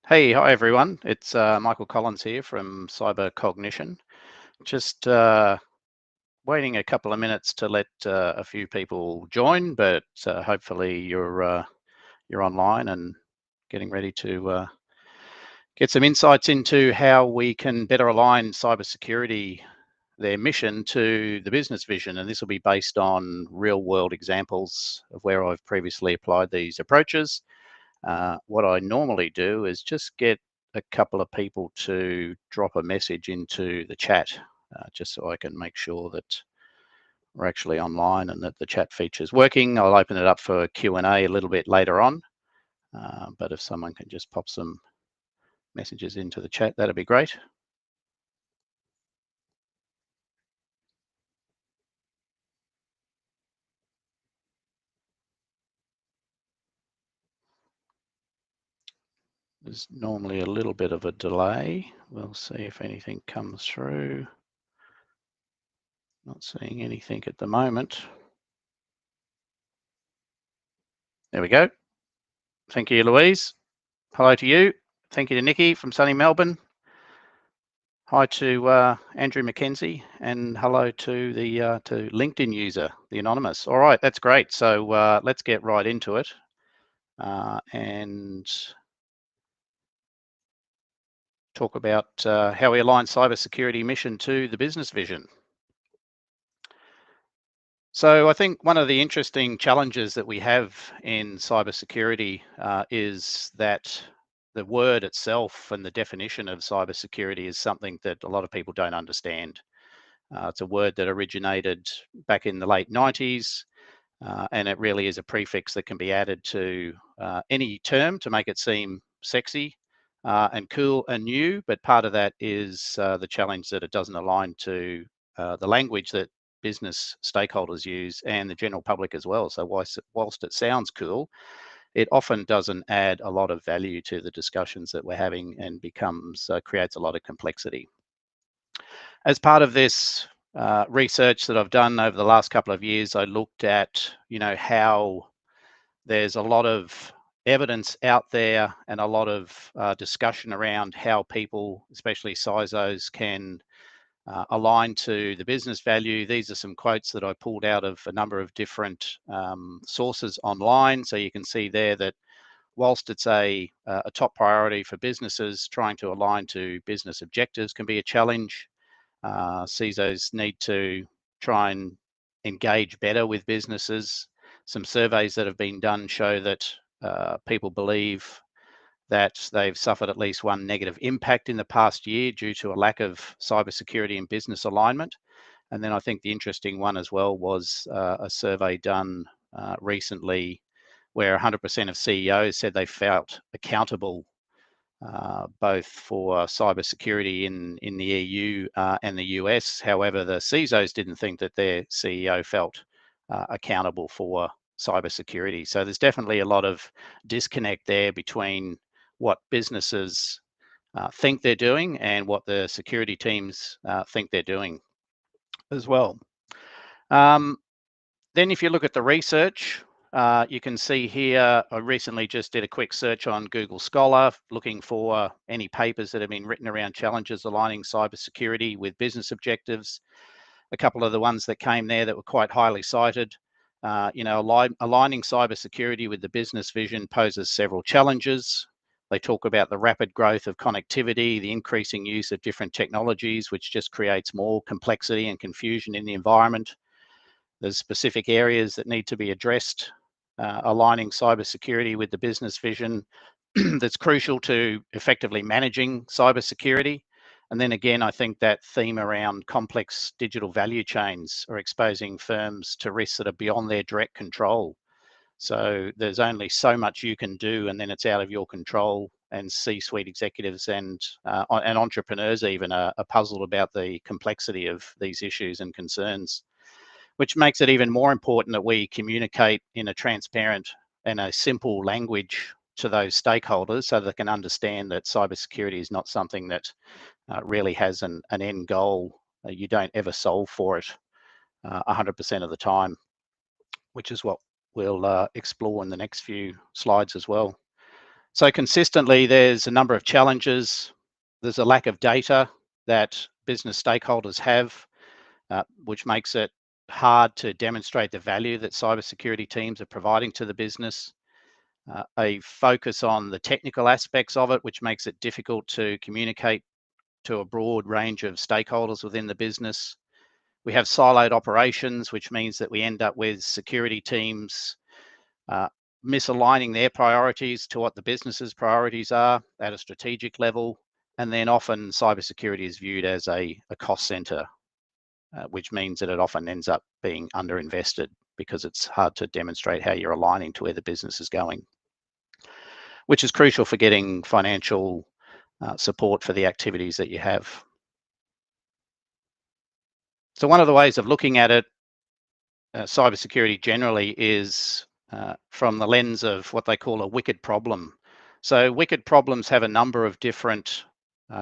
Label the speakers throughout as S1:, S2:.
S1: Hey, hi everyone. It's Michael Collins here from Cybercognition. Just waiting a couple of minutes to let a few people join, but hopefully you're online and getting ready to get some insights into how we can better align cybersecurity, their mission, to the business vision. And this will be based on real-world examples of where I've previously applied these approaches. What I normally do is just get a couple of people to drop a message into the chat, just so I can make sure that we're actually online and that the chat feature is working. I'll open it up for Q&A a little bit later on, but if someone can just pop some messages into the chat, that'd be great. There's normally a little bit of a delay. We'll see if anything comes through. Not seeing anything at the moment. There we go. Thank you, Louise. Hello to you. Thank you to Nikki from sunny Melbourne. Hi to Andrew McKenzie, and hello to the to LinkedIn user, the anonymous. All right, that's great. So let's get right into it and talk about how we align cybersecurity mission to the business vision. So I think one of the interesting challenges that we have in cybersecurity is that the word itself and the definition of cybersecurity is something that a lot of people don't understand. It's a word that originated back in the late 90s, and it really is a prefix that can be added to any term to make it seem sexy and cool and new. But part of that is the challenge that it doesn't align to the language that business stakeholders use and the general public as well. So whilst it sounds cool, it often doesn't add a lot of value to the discussions that we're having and creates a lot of complexity. As part of this research that I've done over the last couple of years, I looked at, how there's a lot of evidence out there and a lot of discussion around how people, especially CISOs, can align to the business value. These are some quotes that I pulled out of a number of different sources online. So you can see there that whilst it's a top priority for businesses, trying to align to business objectives can be a challenge. CISOs need to try and engage better with businesses. Some surveys that have been done show that people believe that they've suffered at least one negative impact in the past year due to a lack of cybersecurity and business alignment. And then I think the interesting one as well was a survey done recently where 100% of CEOs said they felt accountable both for cybersecurity in the EU and the US. However, the CISOs didn't think that their CEO felt accountable for cybersecurity. So there's definitely a lot of disconnect there between what businesses think they're doing and what the security teams think they're doing as well. Then if you look at the research, you can see here, I recently just did a quick search on Google Scholar looking for any papers that have been written around challenges aligning cybersecurity with business objectives. A couple of the ones that came there that were quite highly cited. Aligning cybersecurity with the business vision poses several challenges. They talk about the rapid growth of connectivity, the increasing use of different technologies, which just creates more complexity and confusion in the environment. There's specific areas that need to be addressed, aligning cybersecurity with the business vision that's crucial to effectively managing cybersecurity. And then again, I think that theme around complex digital value chains are exposing firms to risks that are beyond their direct control. So there's only so much you can do, and then it's out of your control. And C-suite executives and entrepreneurs even are puzzled about the complexity of these issues and concerns, which makes it even more important that we communicate in a transparent and a simple language to those stakeholders so they can understand that cybersecurity is not something that really has an end goal. You don't ever solve for it 100% of the time, which is what we'll explore in the next few slides as well. So consistently, there's a number of challenges. There's a lack of data that business stakeholders have, which makes it hard to demonstrate the value that cybersecurity teams are providing to the business. A focus on the technical aspects of it, which makes it difficult to communicate to a broad range of stakeholders within the business. We have siloed operations, which means that we end up with security teams uh, misaligning their priorities to what the business's priorities are at a strategic level. And then often cybersecurity is viewed as a cost center, which means that it often ends up being underinvested because it's hard to demonstrate how you're aligning to where the business is going, which is crucial for getting financial support for the activities that you have. So one of the ways of looking at it, cybersecurity generally, is from the lens of what they call a wicked problem. So wicked problems have a number of different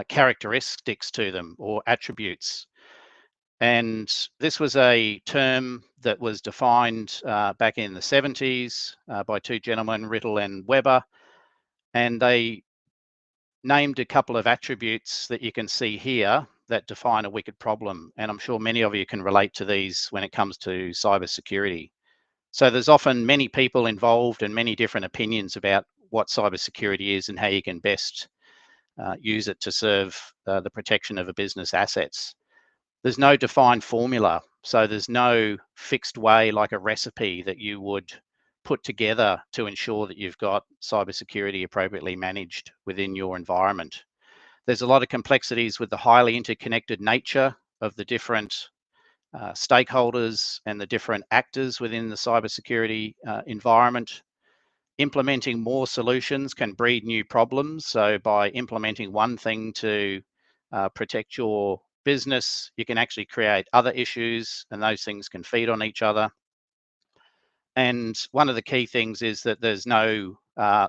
S1: characteristics to them or attributes. And this was a term that was defined back in the 70s by two gentlemen, Riddle and Weber. And they named a couple of attributes that you can see here that define a wicked problem. And I'm sure many of you can relate to these when it comes to cybersecurity. So there's often many people involved and many different opinions about what cybersecurity is and how you can best use it to serve the protection of a business assets. There's no defined formula. So there's no fixed way like a recipe that you would put together to ensure that you've got cybersecurity appropriately managed within your environment. There's a lot of complexities with the highly interconnected nature of the different stakeholders and the different actors within the cybersecurity environment. Implementing more solutions can breed new problems. So by implementing one thing to protect your business, you can actually create other issues, and those things can feed on each other. And one of the key things is that there's no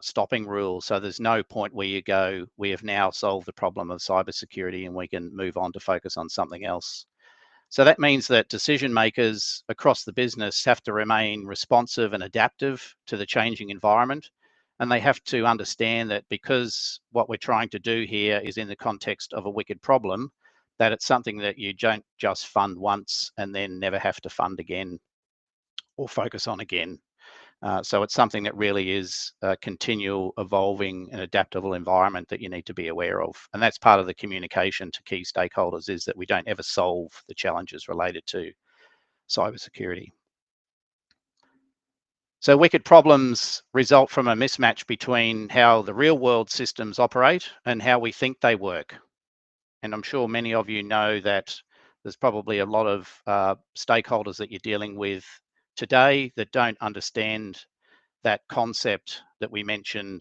S1: stopping rule. So there's no point where you go, we have now solved the problem of cybersecurity and we can move on to focus on something else. So that means that decision makers across the business have to remain responsive and adaptive to the changing environment. And they have to understand that because what we're trying to do here is in the context of a wicked problem, that it's something that you don't just fund once and then never have to fund again or focus on again. So it's something that really is a continual evolving and adaptable environment that you need to be aware of. And that's part of the communication to key stakeholders, is that we don't ever solve the challenges related to cybersecurity. So wicked problems result from a mismatch between how the real world systems operate and how we think they work. And I'm sure many of you know that there's probably a lot of stakeholders that you're dealing with today that don't understand that concept that we mentioned,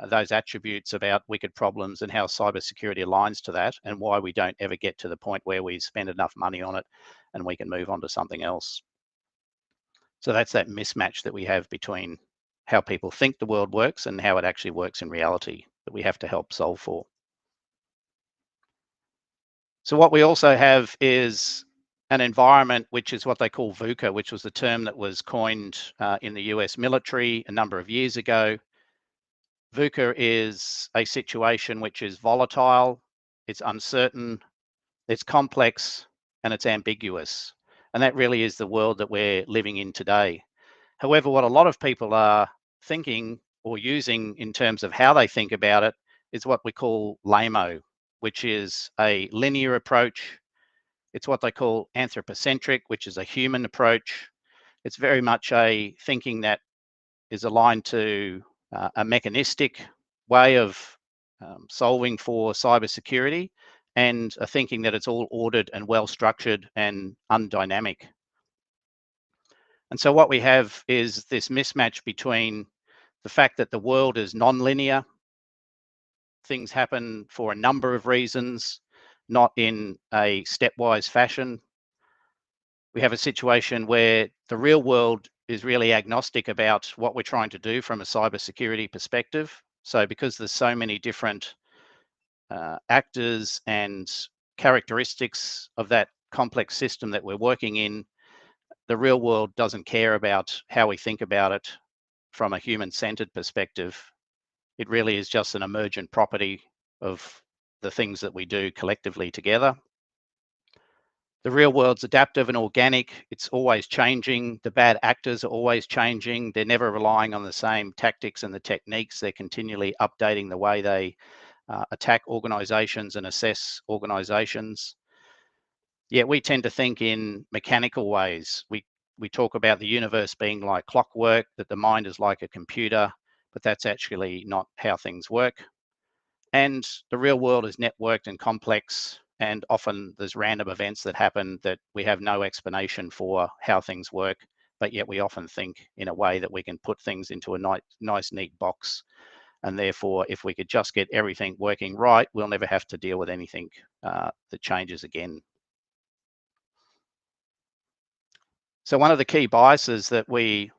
S1: those attributes about wicked problems and how cybersecurity aligns to that, and why we don't ever get to the point where we spend enough money on it and we can move on to something else. So that's that mismatch that we have between how people think the world works and how it actually works in reality that we have to help solve for. So what we also have is an environment which is what they call VUCA, which was the term that was coined in the US military a number of years ago. VUCA is a situation which is volatile, it's uncertain, it's complex, and it's ambiguous. And that really is the world that we're living in today. However, what a lot of people are thinking or using in terms of how they think about it is what we call LAMO, which is a linear approach. It's what they call Anthropocentric, which is a human approach. It's very much a thinking that is aligned to a mechanistic way of solving for cybersecurity, and a thinking that it's all ordered and well structured and undynamic. And so what we have is this mismatch between the fact that the world is non-linear. Things happen for a number of reasons, not in a stepwise fashion. We have a situation where the real world is really agnostic about what we're trying to do from a cybersecurity perspective. So because there's so many different actors and characteristics of that complex system that we're working in, the real world doesn't care about how we think about it from a human-centered perspective. It really is just an emergent property of the things that we do collectively together. The real world's adaptive and organic. It's always changing. The bad actors are always changing. They're never relying on the same tactics and the techniques. They're continually updating the way they attack organizations and assess organizations. Yet we tend to think in mechanical ways. We talk about the universe being like clockwork, that the mind is like a computer, but that's actually not how things work. And the real world is networked and complex, and often there's random events that happen that we have no explanation for how things work, but yet we often think in a way that we can put things into a nice neat box. And therefore, if we could just get everything working right, we'll never have to deal with anything that changes again. So one of the key biases that we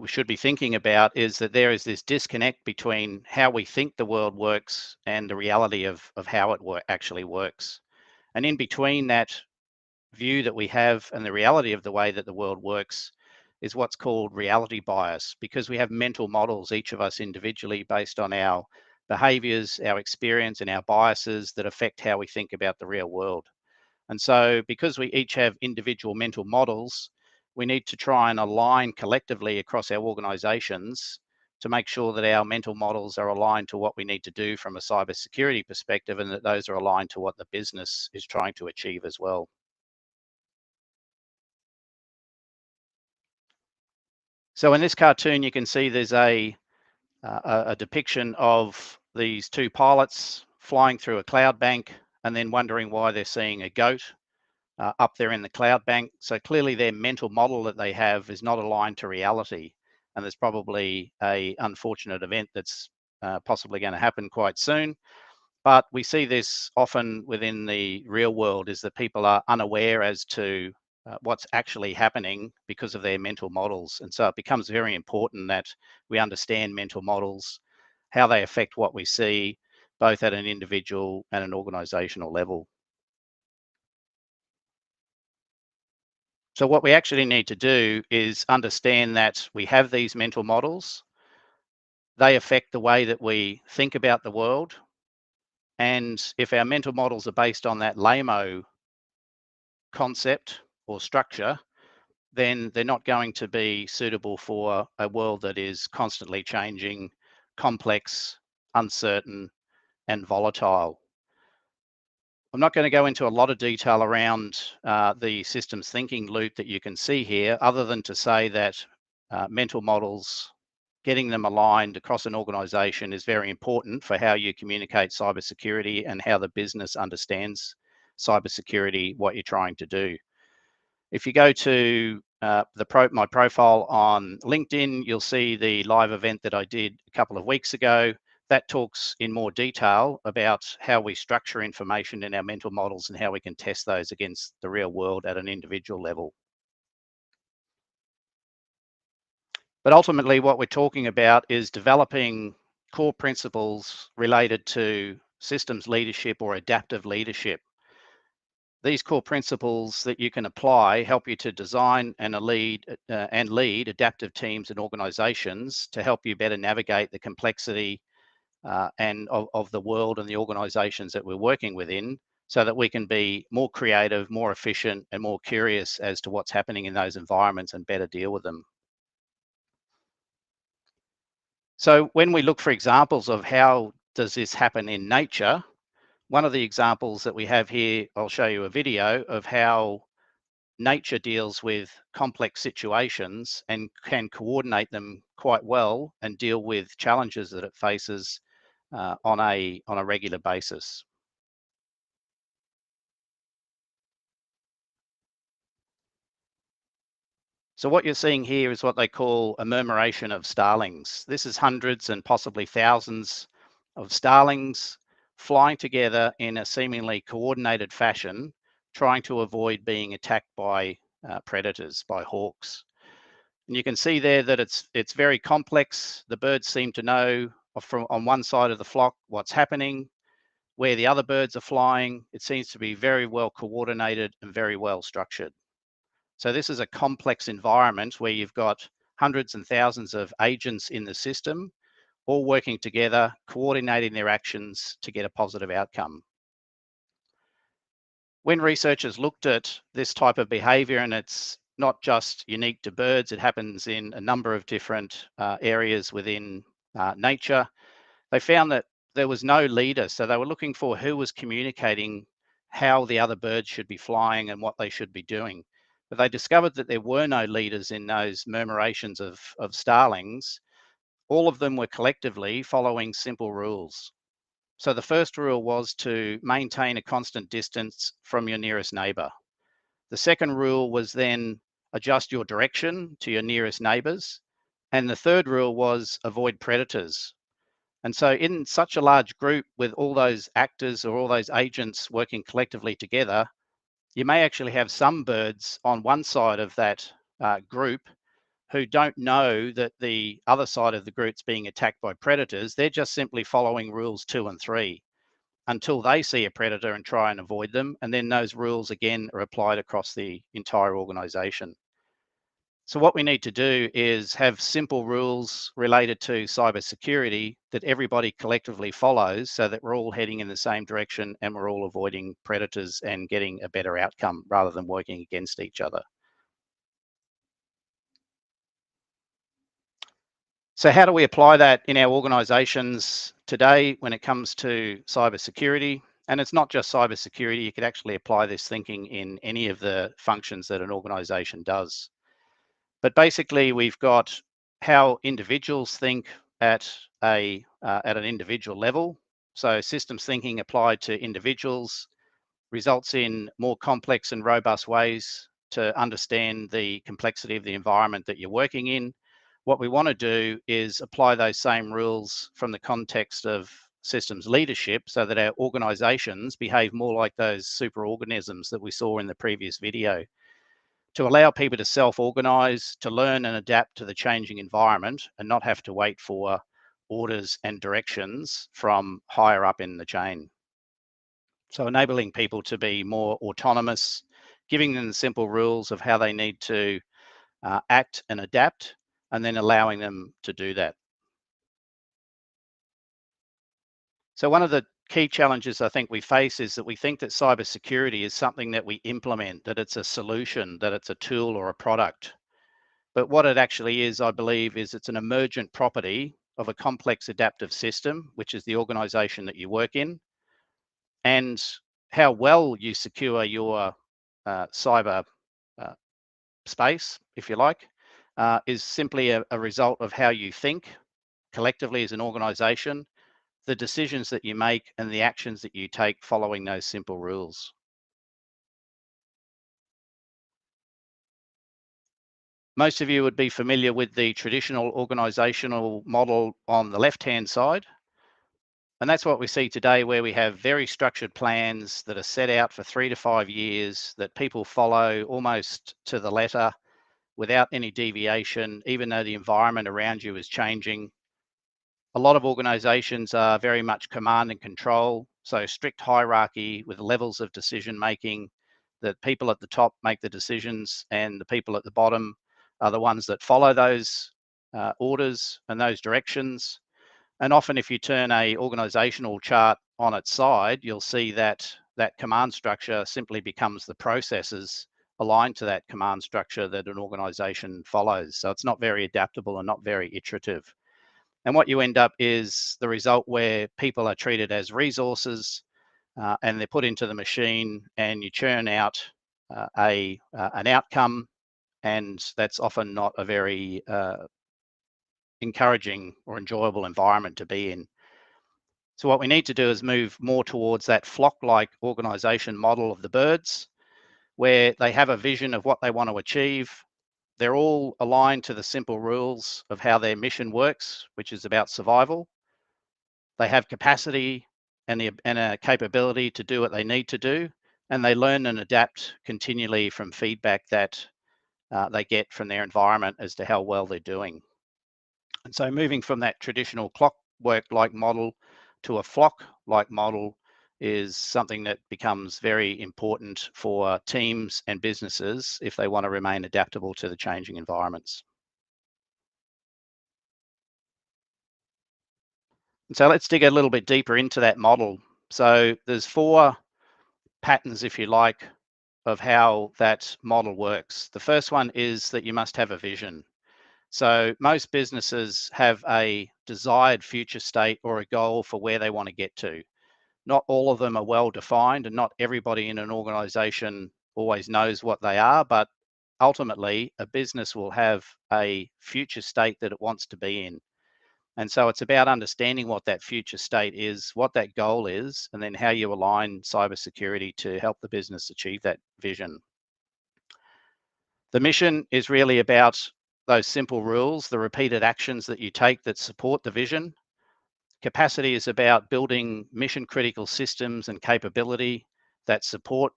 S1: should be thinking about is that there is this disconnect between how we think the world works and the reality of how it actually works. And in between that view that we have and the reality of the way that the world works is what's called reality bias, because we have mental models, each of us individually, based on our behaviors, our experience, and our biases that affect how we think about the real world. And so because we each have individual mental models, we need to try and align collectively across our organizations to make sure that our mental models are aligned to what we need to do from a cybersecurity perspective, and that those are aligned to what the business is trying to achieve as well. So in this cartoon, you can see there's a depiction of these two pilots flying through a cloud bank and then wondering why they're seeing a goat up there in the cloud bank. So clearly their mental model that they have is not aligned to reality. And there's probably a unfortunate event that's possibly going to happen quite soon. But we see this often within the real world, is that people are unaware as to what's actually happening because of their mental models. And so it becomes very important that we understand mental models, how they affect what we see, both at an individual and an organizational level. So what we actually need to do is understand that we have these mental models. They affect the way that we think about the world. And if our mental models are based on that LAMO concept or structure, then they're not going to be suitable for a world that is constantly changing, complex, uncertain, and volatile. I'm not going to go into a lot of detail around the systems thinking loop that you can see here, other than to say that mental models, getting them aligned across an organization is very important for how you communicate cybersecurity and how the business understands cybersecurity, what you're trying to do. If you go to my profile on LinkedIn, you'll see the live event that I did a couple of weeks ago. That talks in more detail about how we structure information in our mental models and how we can test those against the real world at an individual level. But ultimately, what we're talking about is developing core principles related to systems leadership or adaptive leadership. These core principles that you can apply help you to design and lead adaptive teams and organizations to help you better navigate the complexity and of the world and the organizations that we're working within, so that we can be more creative, more efficient, and more curious as to what's happening in those environments and better deal with them. So when we look for examples of how does this happen in nature, one of the examples that we have here, I'll show you a video of how nature deals with complex situations and can coordinate them quite well and deal with challenges that it faces on a regular basis. So what you're seeing here is what they call a murmuration of starlings. This is hundreds and possibly thousands of starlings flying together in a seemingly coordinated fashion, trying to avoid being attacked by predators, by hawks. And you can see there that it's very complex. The birds seem to know from on one side of the flock what's happening, where the other birds are flying. It seems to be very well coordinated and very well structured. So this is a complex environment where you've got hundreds and thousands of agents in the system, all working together, coordinating their actions to get a positive outcome. When researchers looked at this type of behavior, and it's not just unique to birds, it happens in a number of different areas within nature, they found that there was no leader. So they were looking for who was communicating how the other birds should be flying and what they should be doing. But they discovered that there were no leaders in those murmurations of starlings. All of them were collectively following simple rules. So the first rule was to maintain a constant distance from your nearest neighbor. The second rule was then adjust your direction to your nearest neighbors. And the third rule was avoid predators. And so in such a large group with all those actors or all those agents working collectively together, you may actually have some birds on one side of that group who don't know that the other side of the group's being attacked by predators. They're just simply following rules 2 and 3 until they see a predator and try and avoid them. And then those rules again are applied across the entire organization. So what we need to do is have simple rules related to cybersecurity that everybody collectively follows so that we're all heading in the same direction and we're all avoiding predators and getting a better outcome rather than working against each other. So how do we apply that in our organizations today when it comes to cybersecurity? And it's not just cybersecurity, you could actually apply this thinking in any of the functions that an organization does. But basically, we've got how individuals think at an individual level. So systems thinking applied to individuals results in more complex and robust ways to understand the complexity of the environment that you're working in. What we want to do is apply those same rules from the context of systems leadership so that our organizations behave more like those superorganisms that we saw in the previous video, to allow people to self-organize, to learn and adapt to the changing environment and not have to wait for orders and directions from higher up in the chain. So enabling people to be more autonomous, giving them the simple rules of how they need to act and adapt, and then allowing them to do that. So one of the key challenges I think we face is that we think that cybersecurity is something that we implement, that it's a solution, that it's a tool or a product. But what it actually is, I believe, is it's an emergent property of a complex adaptive system, which is the organization that you work in, and how well you secure your cyber uh, space, if you like, is simply a result of how you think collectively as an organization, the decisions that you make, and the actions that you take following those simple rules. Most of you would be familiar with the traditional organizational model on the left-hand side. And that's what we see today, where we have very structured plans that are set out for 3 to 5 years that people follow almost to the letter without any deviation, even though the environment around you is changing. A lot of organizations are very much command and control, so strict hierarchy with levels of decision making, that people at the top make the decisions and the people at the bottom are the ones that follow those orders and those directions. And often if you turn a organizational chart on its side, you'll see that that command structure simply becomes the processes aligned to that command structure that an organization follows. So it's not very adaptable and not very iterative. And what you end up is the result where people are treated as resources and they're put into the machine and you churn out an outcome, and that's often not a very encouraging or enjoyable environment to be in. So what we need to do is move more towards that flock-like organization model of the birds, where they have a vision of what they want to achieve. they're all aligned to the simple rules of how their mission works, which is about survival. They have capacity and a capability to do what they need to do, and they learn and adapt continually from feedback that they get from their environment as to how well they're doing. And so moving from that traditional clockwork-like model to a flock-like model is something that becomes very important for teams and businesses if they want to remain adaptable to the changing environments. And so let's dig a little bit deeper into that model. So there's 4 patterns, if you like, of how that model works. The first one is that you must have a vision. So most businesses have a desired future state or a goal for where they want to get to. Not all of them are well defined, and not everybody in an organization always knows what they are, but ultimately a business will have a future state that it wants to be in. And so it's about understanding what that future state is, what that goal is, and then how you align cybersecurity to help the business achieve that vision. The mission is really about those simple rules, the repeated actions that you take that support the vision. Capacity is about building mission critical systems and capability that support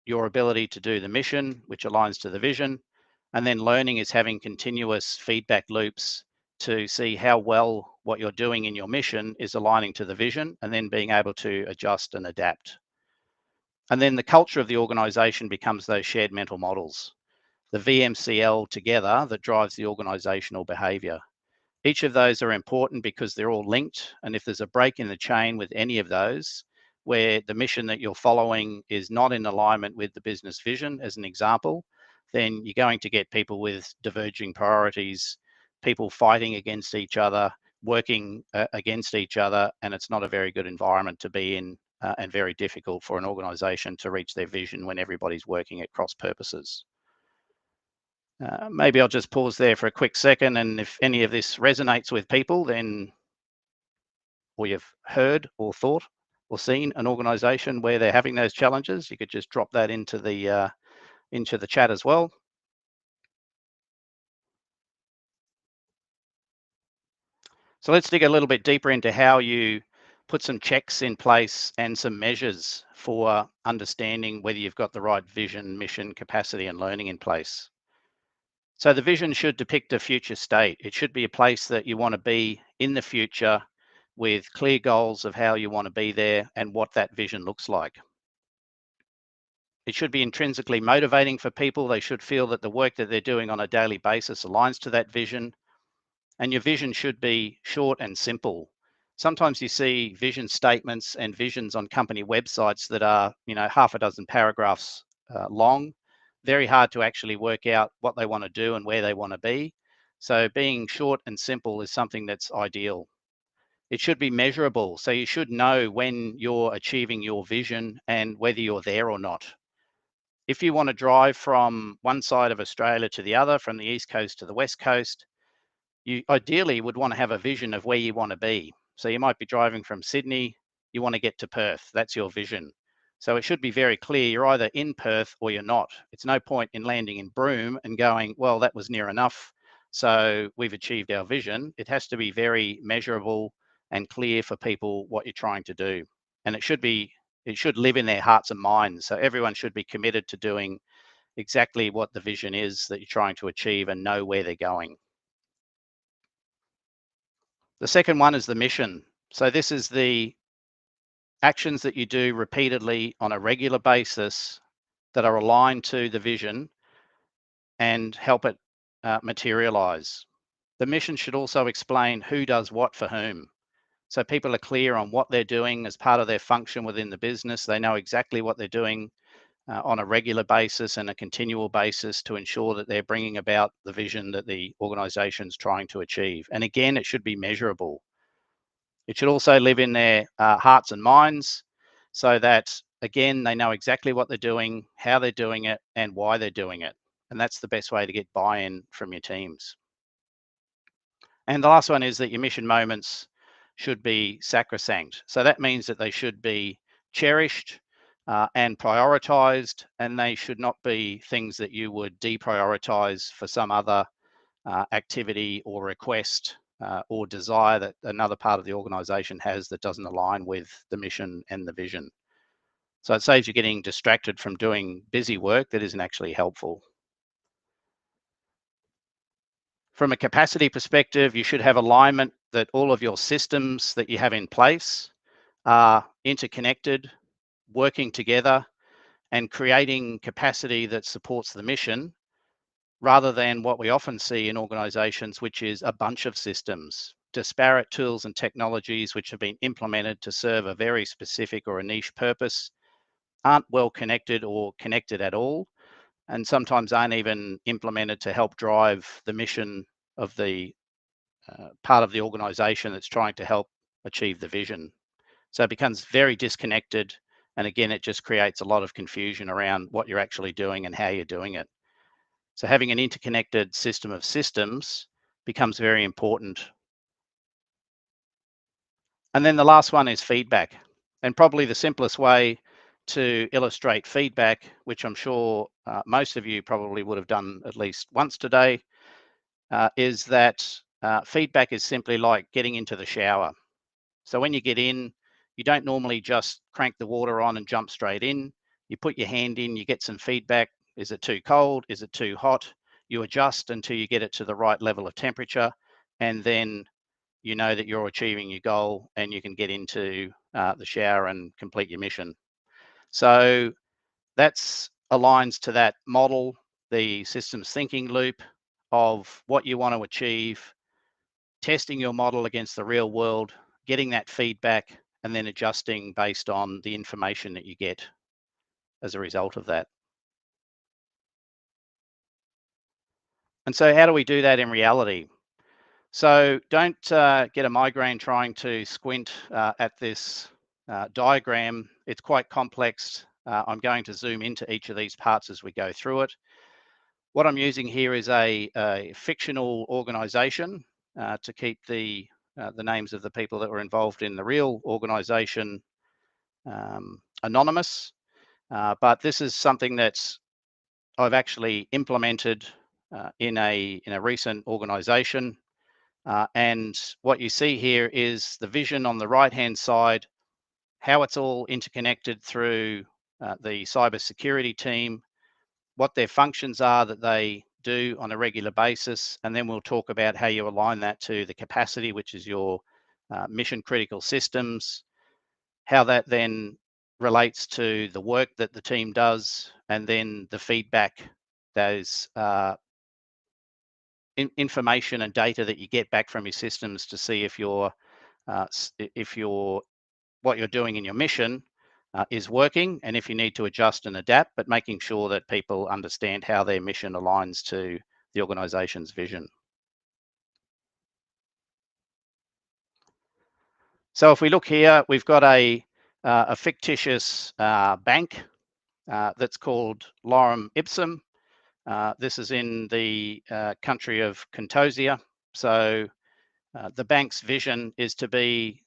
S1: your ability to do the mission, which aligns to the vision. And then learning is having continuous feedback loops to see how well what you're doing in your mission is aligning to the vision, and then being able to adjust and adapt. And then the culture of the organization becomes those shared mental models, the VMCL together, that drives the organizational behavior. Each of those are important because they're all linked. And if there's a break in the chain with any of those, where the mission that you're following is not in alignment with the business vision, as an example, then you're going to get people with diverging priorities, people fighting against each other, working against each other, and it's not a very good environment to be in, and very difficult for an organization to reach their vision when everybody's working at cross purposes. Maybe I'll just pause there for a quick second, and if any of this resonates with people, then, or you've heard or thought or seen an organisation where they're having those challenges, you could just drop that into the chat as well. So let's dig a little bit deeper into how you put some checks in place and some measures for understanding whether you've got the right vision, mission, capacity, and learning in place. So the vision should depict a future state. It should be a place that you want to be in the future, with clear goals of how you want to be there and what that vision looks like. It should be intrinsically motivating for people. They should feel that the work that they're doing on a daily basis aligns to that vision. And your vision should be short and simple. Sometimes you see vision statements and visions on company websites that are, half a dozen paragraphs long. Very hard to actually work out what they want to do and where they want to be. So being short and simple is something that's ideal. It should be measurable. So you should know when you're achieving your vision and whether you're there or not. If you want to drive from one side of Australia to the other, from the East Coast to the West Coast, you ideally would want to have a vision of where you want to be. So you might be driving from Sydney, you want to get to Perth. That's your vision. So it should be very clear. You're either in Perth or you're not. It's no point in landing in Broome and going, well, that was near enough, so we've achieved our vision. It has to be very measurable and clear for people what you're trying to do. And it should live in their hearts and minds. So everyone should be committed to doing exactly what the vision is that you're trying to achieve and know where they're going. The second one is the mission. So this is the actions that you do repeatedly on a regular basis that are aligned to the vision and help it materialize. The mission should also explain who does what for whom. So people are clear on what they're doing as part of their function within the business. They know exactly what they're doing on a regular basis and a continual basis to ensure that they're bringing about the vision that the organization's trying to achieve. And again, it should be measurable. It should also live in their hearts and minds, so that, again, they know exactly what they're doing, how they're doing it, and why they're doing it. And that's the best way to get buy-in from your teams. And the last one is that your mission moments should be sacrosanct. So that means that they should be cherished, and prioritized, and they should not be things that you would deprioritize for some other activity or request or desire that another part of the organization has that doesn't align with the mission and the vision. So it saves you getting distracted from doing busy work that isn't actually helpful. From a capacity perspective, you should have alignment that all of your systems that you have in place are interconnected, working together, and creating capacity that supports the mission, rather than what we often see in organizations, which is a bunch of systems, disparate tools and technologies which have been implemented to serve a very specific or a niche purpose, aren't well connected or connected at all, and sometimes aren't even implemented to help drive the mission of the part of the organization that's trying to help achieve the vision. So it becomes very disconnected. And again, it just creates a lot of confusion around what you're actually doing and how you're doing it. So having an interconnected system of systems becomes very important. And then the last one is feedback. And probably the simplest way to illustrate feedback, which I'm sure most of you probably would have done at least once today, is that feedback is simply like getting into the shower. So when you get in, you don't normally just crank the water on and jump straight in. You put your hand in, you get some feedback. Is it too cold? Is it too hot? You adjust until you get it to the right level of temperature, and then you know that you're achieving your goal and you can get into the shower and complete your mission. So that's aligns to that model, the systems thinking loop of what you want to achieve, testing your model against the real world, getting that feedback, and then adjusting based on the information that you get as a result of that. And so how do we do that in reality? So don't get a migraine trying to squint at this diagram. It's quite complex. I'm going to zoom into each of these parts as we go through it. What I'm using here is a fictional organization to keep the names of the people that were involved in the real organization anonymous. But this is something that I've actually implemented in a recent organization. And what you see here is the vision on the right-hand side, how it's all interconnected through the cybersecurity team, what their functions are that they do on a regular basis, and then we'll talk about how you align that to the capacity, which is your mission critical systems, how that then relates to the work that the team does, and then the feedback, those information and data that you get back from your systems to see if you're what you're doing in your mission is working, and if you need to adjust and adapt, but making sure that people understand how their mission aligns to the organization's vision. So if we look here, we've got a fictitious bank that's called Lorem Ipsum. This is in the country of Contosia. So the bank's vision is to be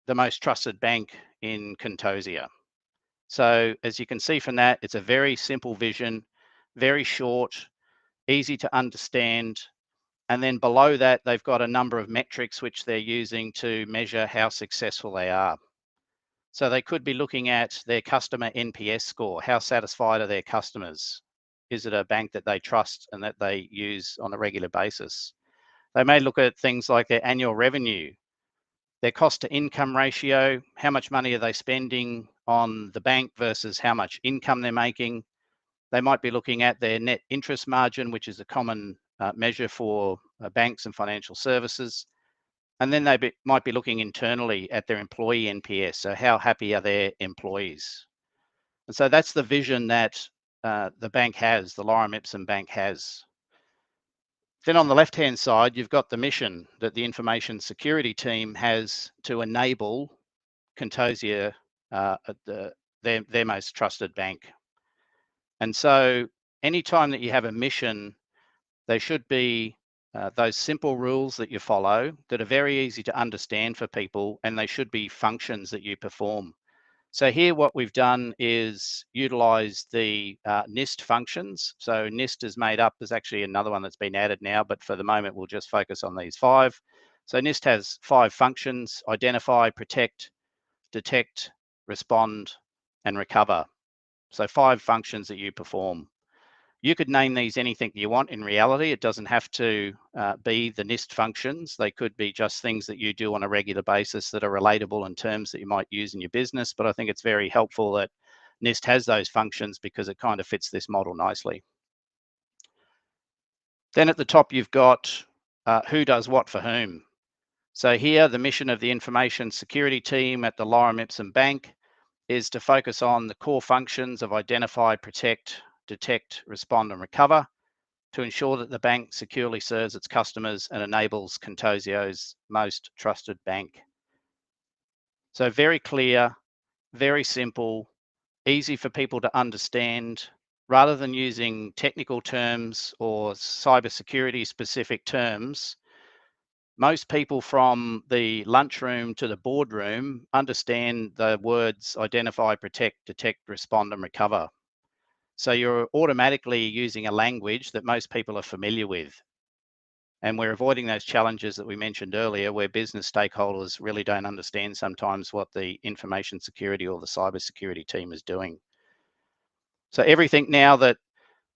S1: the most trusted bank in Contosia. So as you can see from that, it's a very simple vision, very short, easy to understand. And then below that, they've got a number of metrics which they're using to measure how successful they are. So they could be looking at their customer NPS score. How satisfied are their customers? Is it a bank that they trust and that they use on a regular basis? They may look at things like their annual revenue, their cost to income ratio, how much money are they spending on the bank versus how much income they're making. They might be looking at their net interest margin, which is a common measure for banks and financial services. And then they might be looking internally at their employee NPS. So how happy are their employees? And so that's the vision that the bank has, the Lorem Ipsum bank has. Then on the left-hand side, you've got the mission that the information security team has to enable Contosia, their most trusted bank. And so anytime that you have a mission, they should be those simple rules that you follow that are very easy to understand for people, and they should be functions that you perform. So here what we've done is utilize the NIST functions. So NIST is made up, there's actually another one that's been added now, but for the moment we'll just focus on these 5. So NIST has 5 functions: identify, protect, detect, respond, and recover. So 5 functions that you perform. You could name these anything you want in reality. It doesn't have to be the NIST functions. They could be just things that you do on a regular basis that are relatable in terms that you might use in your business. But I think it's very helpful that NIST has those functions because it kind of fits this model nicely. Then at the top, you've got who does what for whom. So here, the mission of the information security team at the Lorem Ipsum Bank is to focus on the core functions of identify, protect, detect, respond, and recover, to ensure that the bank securely serves its customers and enables Contosio's most trusted bank. So very clear, very simple, easy for people to understand. Rather than using technical terms or cybersecurity specific terms, most people from the lunchroom to the boardroom understand the words identify, protect, detect, respond, and recover. So you're automatically using a language that most people are familiar with. And we're avoiding those challenges that we mentioned earlier, where business stakeholders really don't understand sometimes what the information security or the cybersecurity team is doing. So everything now that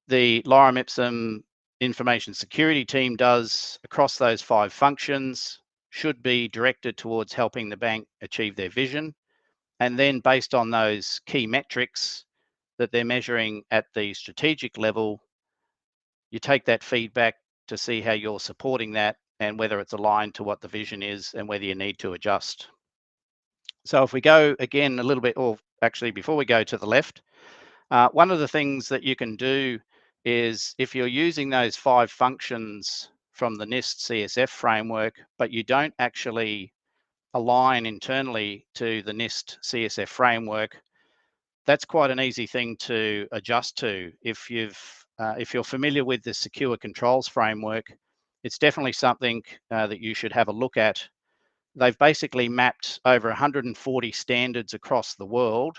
S1: the Lorem Ipsum information security team does across those 5 functions should be directed towards helping the bank achieve their vision. And then based on those key metrics that they're measuring at the strategic level, you take that feedback to see how you're supporting that and whether it's aligned to what the vision is and whether you need to adjust. So if we go again a little bit, or actually before we go to the left, one of the things that you can do is if you're using those 5 functions from the NIST CSF framework, but you don't actually align internally to the NIST CSF framework, that's quite an easy thing to adjust to. If you're familiar with the secure controls framework, it's definitely something that you should have a look at. They've basically mapped over 140 standards across the world.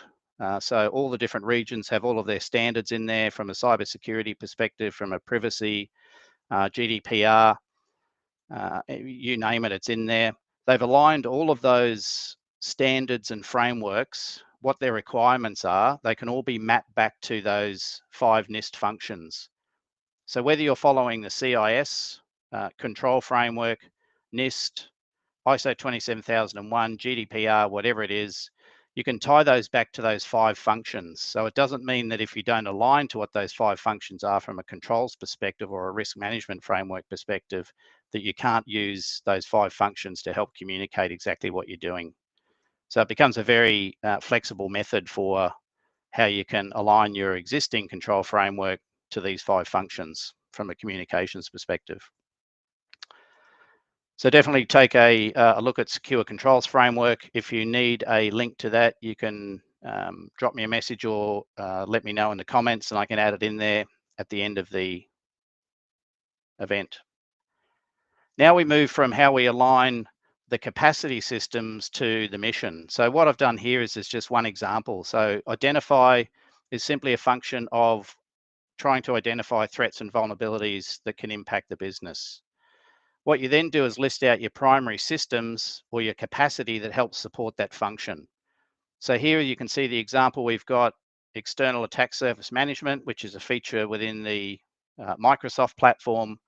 S1: So all the different regions have all of their standards in there from a cybersecurity perspective, from a privacy, GDPR, you name it, it's in there. They've aligned all of those standards and frameworks, what their requirements are. They can all be mapped back to those 5 NIST functions. So whether you're following the CIS control framework, NIST, ISO 27001, GDPR, whatever it is, you can tie those back to those 5 functions. So it doesn't mean that if you don't align to what those 5 functions are from a controls perspective or a risk management framework perspective, that you can't use those 5 functions to help communicate exactly what you're doing. So it becomes a very flexible method for how you can align your existing control framework to these 5 functions from a communications perspective. So definitely take a look at Secure Controls Framework. If you need a link to that, you can drop me a message or let me know in the comments and I can add it in there at the end of the event. Now we move from how we align the capacity systems to the mission. So what I've done here is just one example. So identify is simply a function of trying to identify threats and vulnerabilities that can impact the business. What you then do is list out your primary systems or your capacity that helps support that function. So here you can see the example. We've got external attack surface management, which is a feature within the Microsoft platform.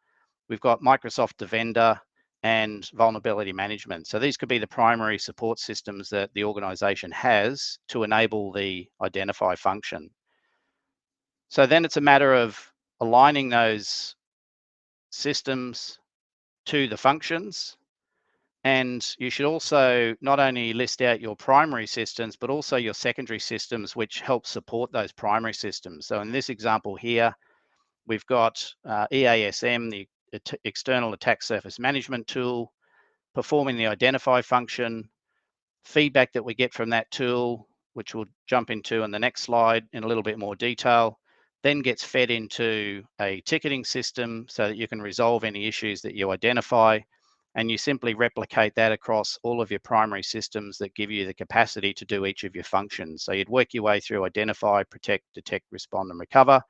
S1: We've got Microsoft Defender and vulnerability management. So these could be the primary support systems that the organization has to enable the identify function. So then it's a matter of aligning those systems to the functions. And you should also not only list out your primary systems, but also your secondary systems, which help support those primary systems. So in this example here, we've got EASM, the external attack surface management tool, performing the identify function, feedback that we get from that tool, which we'll jump into in the next slide in a little bit more detail, then gets fed into a ticketing system so that you can resolve any issues that you identify. and you simply replicate that across all of your primary systems that give you the capacity to do each of your functions. So you'd work your way through identify, protect, detect, respond, and recover,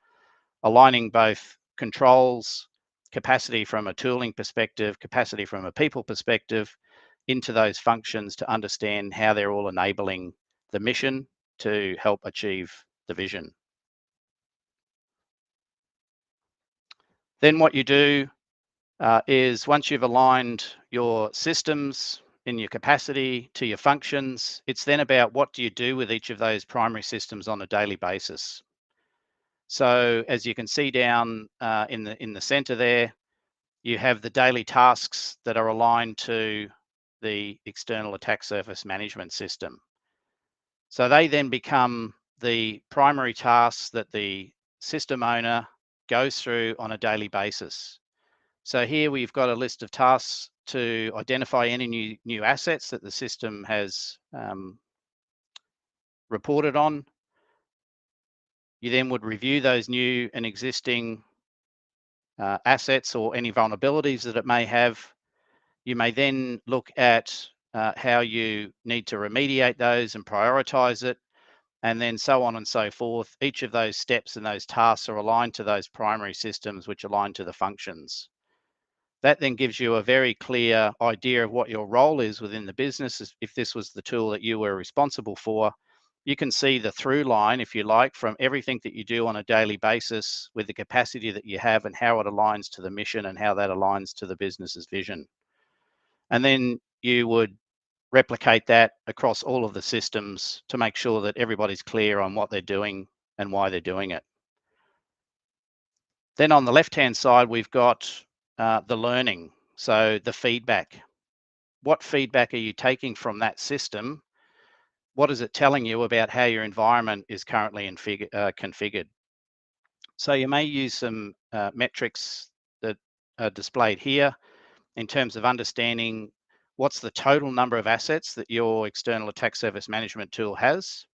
S1: aligning both controls, capacity from a tooling perspective, capacity from a people perspective, into those functions to understand how they're all enabling the mission to help achieve the vision. Then what you do is once you've aligned your systems in your capacity to your functions, it's then about what do you do with each of those primary systems on a daily basis. So as you can see down in the center there, you have the daily tasks that are aligned to the external attack surface management system. So they then become the primary tasks that the system owner goes through on a daily basis. So here we've got a list of tasks to identify any new assets that the system has reported on. You then would review those new and existing assets or any vulnerabilities that it may have. You may then look at how you need to remediate those and prioritize it, and then so on and so forth. Each of those steps and those tasks are aligned to those primary systems, which align to the functions. That then gives you a very clear idea of what your role is within the business. If this was the tool that you were responsible for, you can see the through line, if you like, from everything that you do on a daily basis with the capacity that you have and how it aligns to the mission and how that aligns to the business's vision. And then you would replicate that across all of the systems to make sure that everybody's clear on what they're doing and why they're doing it. Then on the left-hand side, we've got the learning, so the feedback. What feedback are you taking from that system? What is it telling you about how your environment is currently configured? So you may use some metrics that are displayed here in terms of understanding what's the total number of assets that your external attack surface management tool has,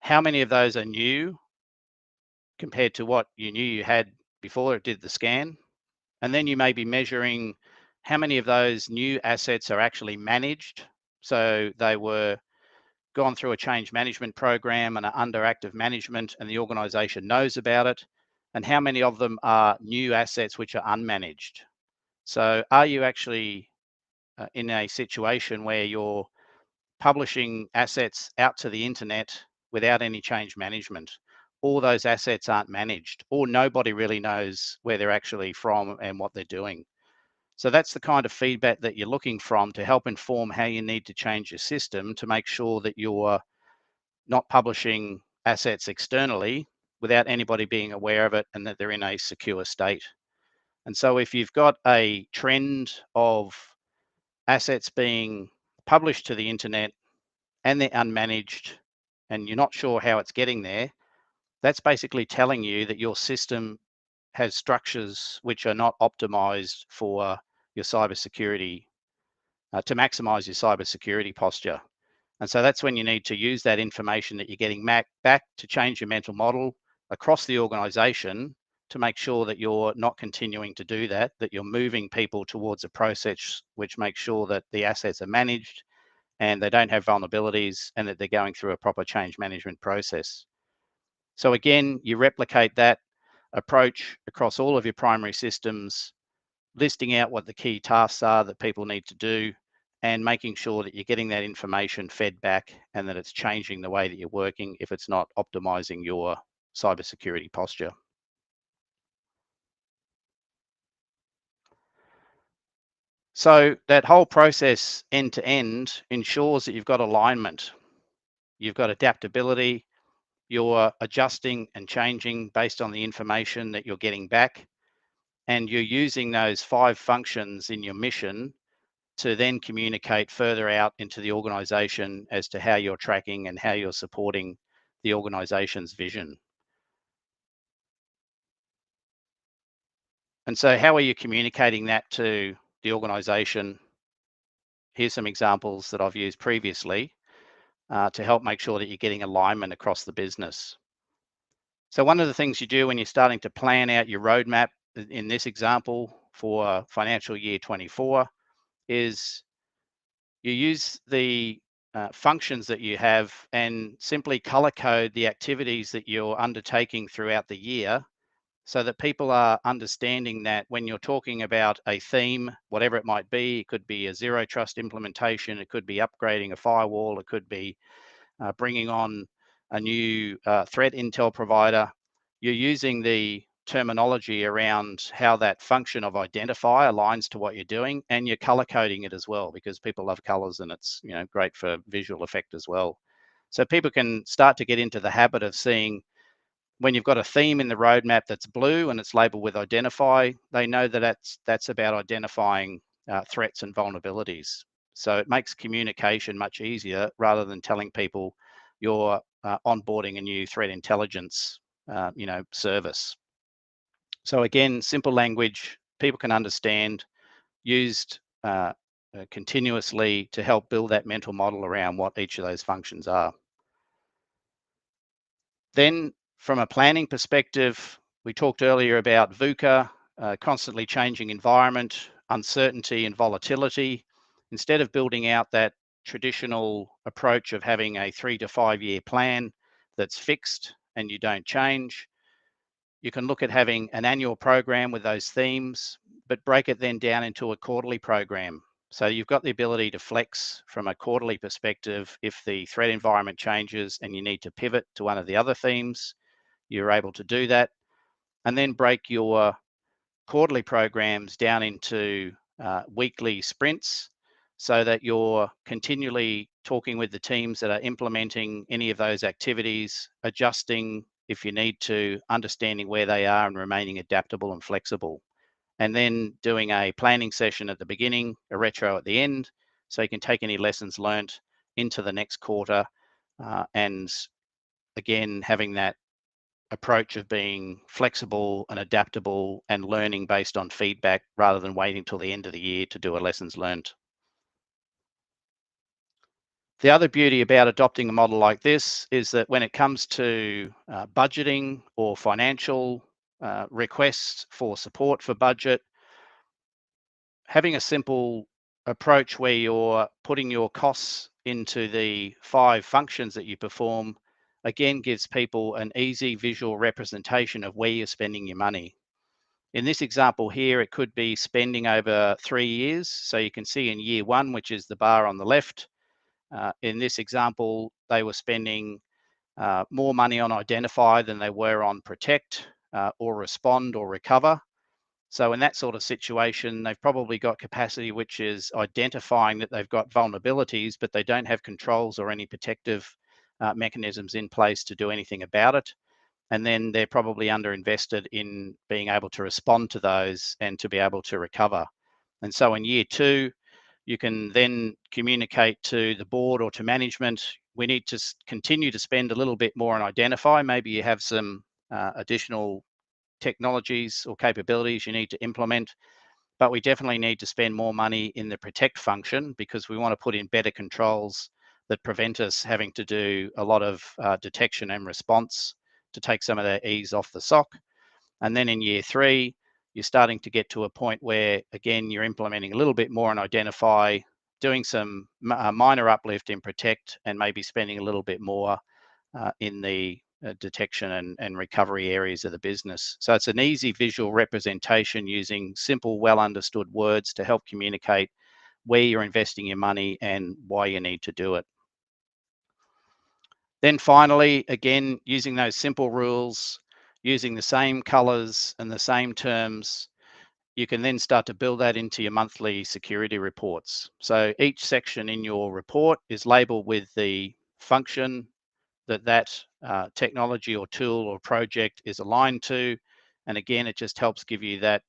S1: how many of those are new compared to what you knew you had before it did the scan, and then you may be measuring how many of those new assets are actually managed. So they were gone through a change management program and are under active management and the organization knows about it, and how many of them are new assets which are unmanaged. So are you actually in a situation where you're publishing assets out to the internet without any change management? All those assets aren't managed, or nobody really knows where they're actually from and what they're doing. So that's the kind of feedback that you're looking from to help inform how you need to change your system to make sure that you're not publishing assets externally without anybody being aware of it and that they're in a secure state. And so if you've got a trend of assets being published to the internet and they're unmanaged and you're not sure how it's getting there, that's basically telling you that your system has structures which are not optimized for your cybersecurity, to maximize your cybersecurity posture. And so that's when you need to use that information that you're getting back to change your mental model across the organization to make sure that you're not continuing to do that, that you're moving people towards a process which makes sure that the assets are managed and they don't have vulnerabilities and that they're going through a proper change management process. So again, you replicate that approach across all of your primary systems, listing out what the key tasks are that people need to do and making sure that you're getting that information fed back and that it's changing the way that you're working if it's not optimizing your cybersecurity posture. So that whole process end to end ensures that you've got alignment, you've got adaptability, you're adjusting and changing based on the information that you're getting back, and you're using those 5 functions in your mission to then communicate further out into the organization as to how you're tracking and how you're supporting the organization's vision. And so how are you communicating that to the organization? Here's some examples that I've used previously to help make sure that you're getting alignment across the business. So one of the things you do when you're starting to plan out your roadmap in this example for financial year 24 is you use the functions that you have and simply color code the activities that you're undertaking throughout the year so that people are understanding that when you're talking about a theme, whatever it might be, it could be a zero trust implementation, it could be upgrading a firewall, it could be bringing on a new threat intel provider, you're using the terminology around how that function of identify aligns to what you're doing, and you're color coding it as well, because people love colors and it's great for visual effect as well. So people can start to get into the habit of seeing when you've got a theme in the roadmap that's blue and it's labeled with identify, they know that that's about identifying threats and vulnerabilities. So it makes communication much easier rather than telling people you're onboarding a new threat intelligence service. So again, simple language, people can understand, used continuously to help build that mental model around what each of those functions are. Then from a planning perspective, we talked earlier about VUCA, constantly changing environment, uncertainty and volatility. Instead of building out that traditional approach of having a 3 to 5 year plan that's fixed and you don't change, you can look at having an annual program with those themes, but break it then down into a quarterly program. So you've got the ability to flex from a quarterly perspective. If the threat environment changes and you need to pivot to one of the other themes, you're able to do that. And then break your quarterly programs down into weekly sprints so that you're continually talking with the teams that are implementing any of those activities, adjusting if you need to, understanding where they are and remaining adaptable and flexible. And then doing a planning session at the beginning, a retro at the end, so you can take any lessons learned into the next quarter. And again, having that approach of being flexible and adaptable and learning based on feedback rather than waiting till the end of the year to do a lessons learned. The other beauty about adopting a model like this is that when it comes to budgeting or financial requests for support for budget, having a simple approach where you're putting your costs into the 5 functions that you perform, again, gives people an easy visual representation of where you're spending your money. In this example here, it could be spending over 3 years. So you can see in year 1, which is the bar on the left, in this example, they were spending more money on identify than they were on protect or respond or recover. So in that sort of situation, they've probably got capacity, which is identifying that they've got vulnerabilities, but they don't have controls or any protective mechanisms in place to do anything about it. And then they're probably underinvested in being able to respond to those and to be able to recover. And so in year 2, you can then communicate to the board or to management, we need to continue to spend a little bit more on identify. Maybe you have some additional technologies or capabilities you need to implement, but we definitely need to spend more money in the protect function because we want to put in better controls that prevent us having to do a lot of detection and response to take some of the ease off the SOC. And then in year 3, you're starting to get to a point where, again, you're implementing a little bit more on identify, doing some minor uplift in protect, and maybe spending a little bit more in the detection and recovery areas of the business. So it's an easy visual representation using simple, well understood words to help communicate where you're investing your money and why you need to do it. Then finally, again, using those simple rules, using the same colors and the same terms, you can then start to build that into your monthly security reports. So each section in your report is labeled with the function that technology or tool or project is aligned to. And again, it just helps give you that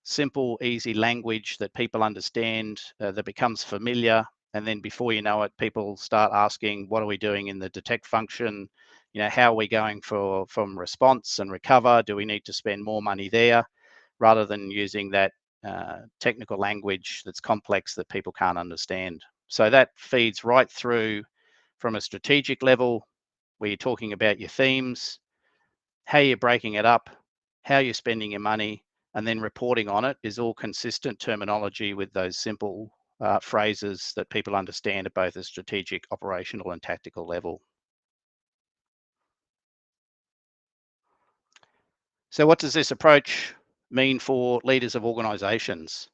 S1: simple, easy language that people understand, that becomes familiar. And then before you know it, people start asking, what are we doing in the detect function? How are we going from response and recover? Do we need to spend more money there? Rather than using that technical language that's complex that people can't understand. So that feeds right through from a strategic level, where you're talking about your themes, how you're breaking it up, how you're spending your money, and then reporting on it is all consistent terminology with those simple phrases that people understand at both a strategic, operational, and tactical level. So what does this approach mean for leaders of organizations?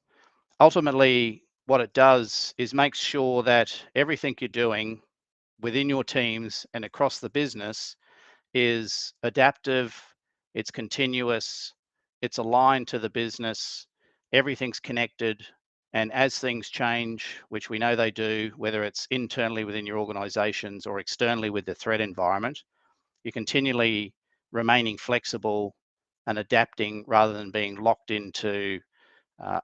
S1: Ultimately, what it does is make sure that everything you're doing within your teams and across the business is adaptive, it's continuous, it's aligned to the business, everything's connected, and as things change, which we know they do, whether it's internally within your organizations or externally with the threat environment, you're continually remaining flexible and adapting rather than being locked into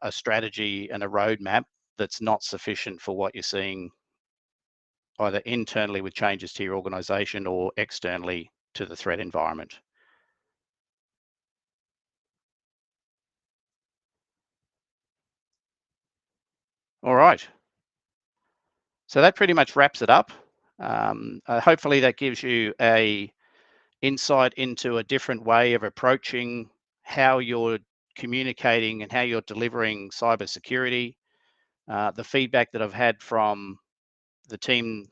S1: a strategy and a roadmap that's not sufficient for what you're seeing either internally with changes to your organization or externally to the threat environment. All right. So that pretty much wraps it up. Hopefully that gives you a insight into a different way of approaching how you're communicating and how you're delivering cybersecurity. The feedback that I've had from the team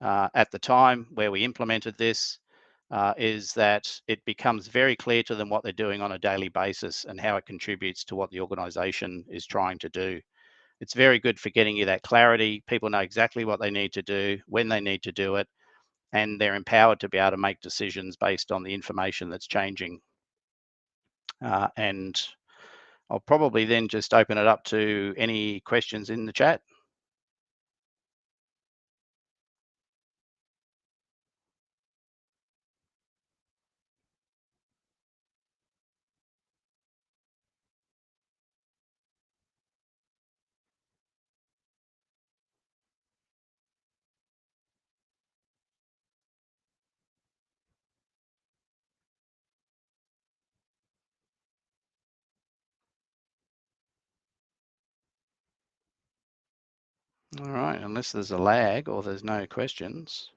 S1: at the time where we implemented this is that it becomes very clear to them what they're doing on a daily basis and how it contributes to what the organization is trying to do. It's very good for getting you that clarity. People know exactly what they need to do, when they need to do it, and they're empowered to be able to make decisions based on the information that's changing. And I'll probably then just open it up to any questions in the chat. All right, unless there's a lag or there's no questions.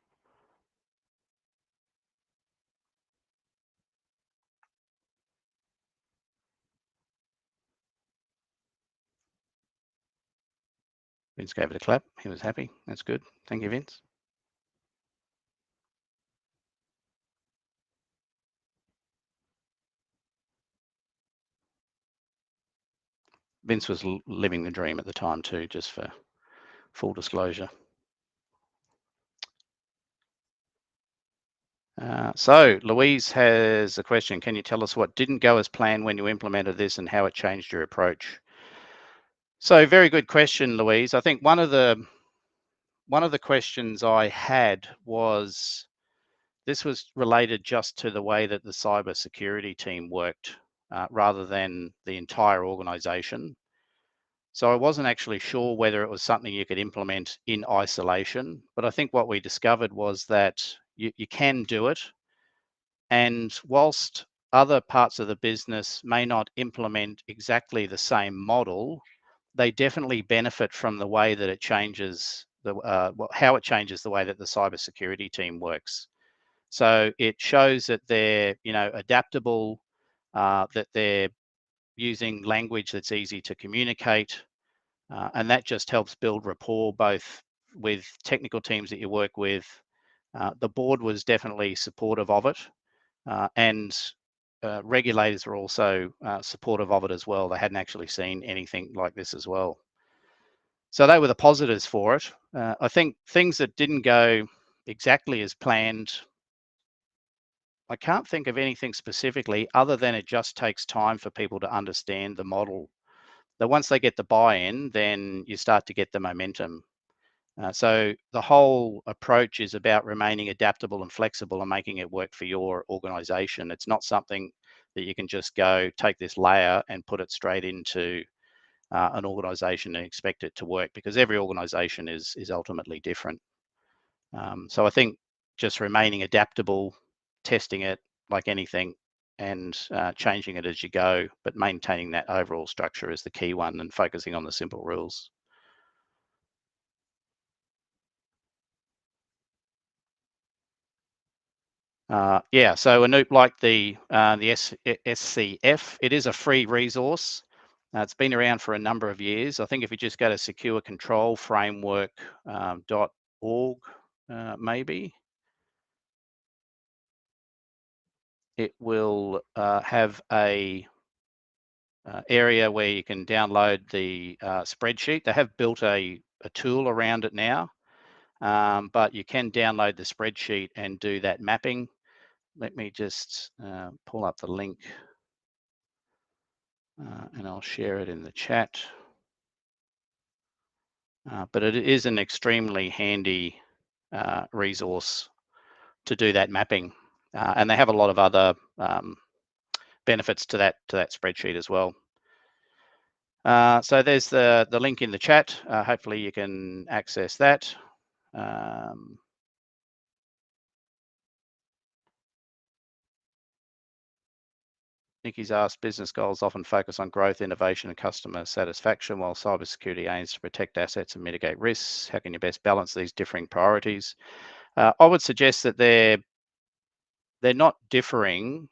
S1: Vince gave it a clap. He was happy. That's good. Thank you, Vince. Vince was living the dream at the time too, just for full disclosure. So Louise has a question. Can you tell us what didn't go as planned when you implemented this and how it changed your approach? So very good question, Louise. I think one of the questions I had was this was related just to the way that the cybersecurity team worked rather than the entire organization. So I wasn't actually sure whether it was something you could implement in isolation, but I think what we discovered was that you can do it. And whilst other parts of the business may not implement exactly the same model, they definitely benefit from the way that it changes how it changes the way that the cybersecurity team works. So it shows that they're adaptable, that they're using language that's easy to communicate, and that just helps build rapport both with technical teams that you work with. The board was definitely supportive of it, and regulators were also supportive of it as well. They hadn't actually seen anything like this as well. So they were the positives for it. I think things that didn't go exactly as planned, I can't think of anything specifically other than it just takes time for people to understand the model. That once they get the buy-in, then you start to get the momentum. So the whole approach is about remaining adaptable and flexible and making it work for your organization. It's not something that you can just go take this layer and put it straight into an organization and expect it to work, because every organization is ultimately different. So I think just remaining adaptable, testing it like anything, and changing it as you go, but maintaining that overall structure is the key one, and focusing on the simple rules. Yeah, so Anoop, like the SCF, it is a free resource. It's been around for a number of years. I think if you just go to securecontrolframework.org, maybe, it will have a area where you can download the spreadsheet. They have built a tool around it now, but you can download the spreadsheet and do that mapping. Let me just pull up the link and I'll share it in the chat. But it is an extremely handy resource to do that mapping. And they have a lot of other benefits to that spreadsheet as well. So there's the link in the chat. Hopefully you can access that. Nikki's asked, business goals often focus on growth, innovation, and customer satisfaction, while cybersecurity aims to protect assets and mitigate risks. How can you best balance these differing priorities? I would suggest that they're not differing.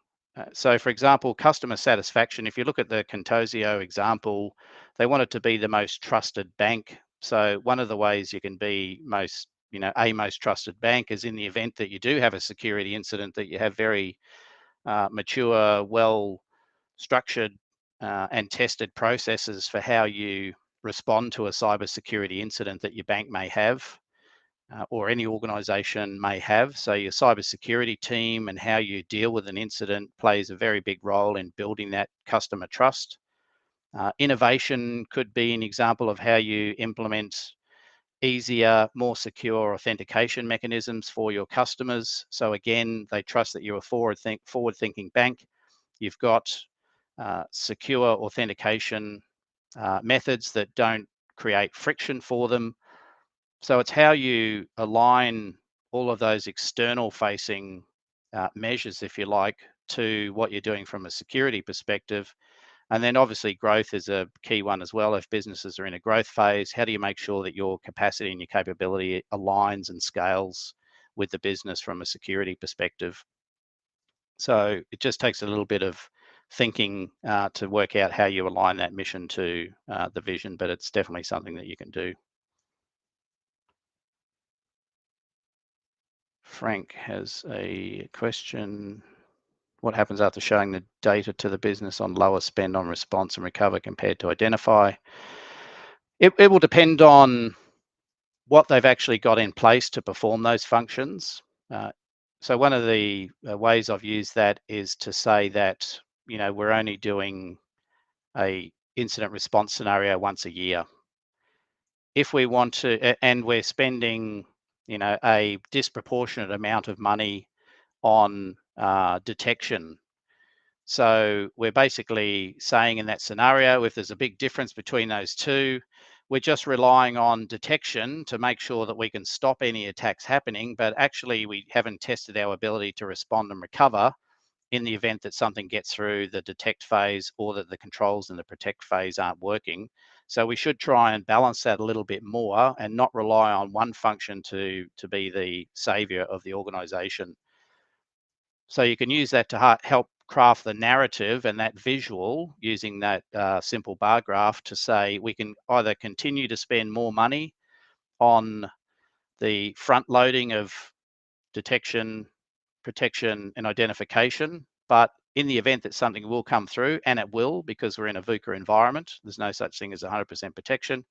S1: So, for example, customer satisfaction, if you look at the Contosio example, they want it to be the most trusted bank. So one of the ways you can be a most trusted bank is in the event that you do have a security incident, that you have very mature, well structured and tested processes for how you respond to a cybersecurity incident that your bank may have. Or any organization may have. So your cybersecurity team and how you deal with an incident plays a very big role in building that customer trust. Innovation could be an example of how you implement easier, more secure authentication mechanisms for your customers. So again, they trust that you're a forward-thinking bank. You've got secure authentication methods that don't create friction for them. So it's how you align all of those external facing measures, if you like, to what you're doing from a security perspective. And then obviously growth is a key one as well. If businesses are in a growth phase, how do you make sure that your capacity and your capability aligns and scales with the business from a security perspective? So it just takes a little bit of thinking to work out how you align that mission to the vision, but it's definitely something that you can do. Frank has a question. What happens after showing the data to the business on lower spend on response and recover compared to identify? It will depend on what they've actually got in place to perform those functions. So one of the ways I've used that is to say that, we're only doing a incident response scenario once a year. If we want to, and we're spending, a disproportionate amount of money on detection. So we're basically saying in that scenario, if there's a big difference between those two, we're just relying on detection to make sure that we can stop any attacks happening, but actually we haven't tested our ability to respond and recover in the event that something gets through the detect phase or that the controls in the protect phase aren't working. So we should try and balance that a little bit more and not rely on one function to be the savior of the organization. So you can use that to help craft the narrative and that visual using that simple bar graph to say we can either continue to spend more money on the front loading of detection, protection, and identification, but in the event that something will come through, and it will because we're in a VUCA environment, there's no such thing as 100% protection,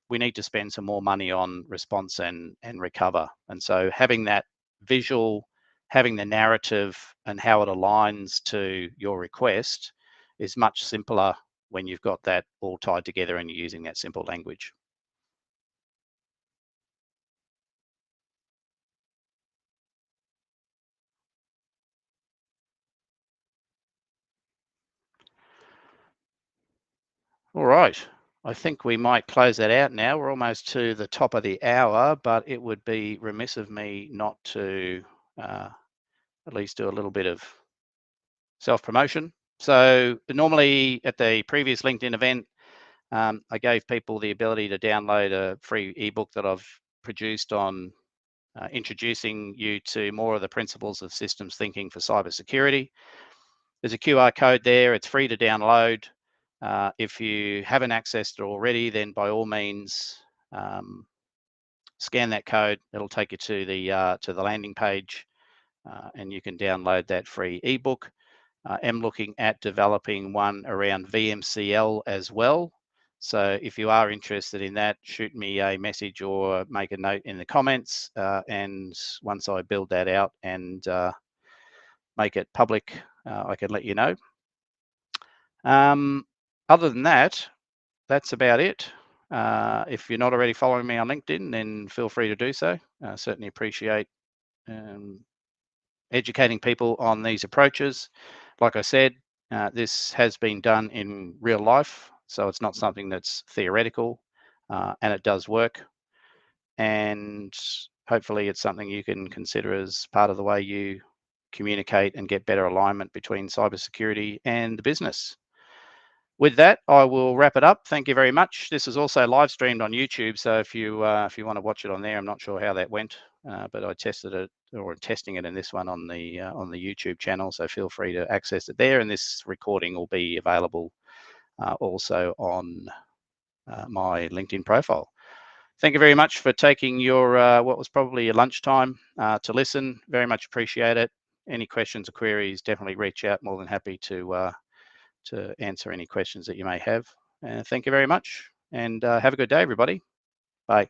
S1: we need to spend some more money on response and recover. And so having that visual, having the narrative and how it aligns to your request is much simpler when you've got that all tied together and you're using that simple language. All right. I think we might close that out now. We're almost to the top of the hour, but it would be remiss of me not to at least do a little bit of self-promotion. So normally at the previous LinkedIn event, I gave people the ability to download a free ebook that I've produced on introducing you to more of the principles of systems thinking for cybersecurity. There's a QR code there. It's free to download. If you haven't accessed it already, then by all means, scan that code. It'll take you to the landing page, and you can download that free ebook. I'm looking at developing one around VMCL as well. So if you are interested in that, shoot me a message or make a note in the comments. And once I build that out and make it public, I can let you know. Other than that, that's about it. If you're not already following me on LinkedIn, then feel free to do so. Certainly appreciate educating people on these approaches. Like I said, this has been done in real life, so it's not something that's theoretical, and it does work. And hopefully it's something you can consider as part of the way you communicate and get better alignment between cybersecurity and the business. With that, I will wrap it up. Thank you very much. This is also live streamed on YouTube, so if you want to watch it on there, I'm not sure how that went, but I tested it, or testing it in this one on the YouTube channel. So feel free to access it there, and this recording will be available also on my LinkedIn profile. Thank you very much for taking your what was probably your lunchtime to listen. Very much appreciate it. Any questions or queries, definitely reach out. More than happy to answer any questions that you may have. Thank you very much, and have a good day, everybody. Bye.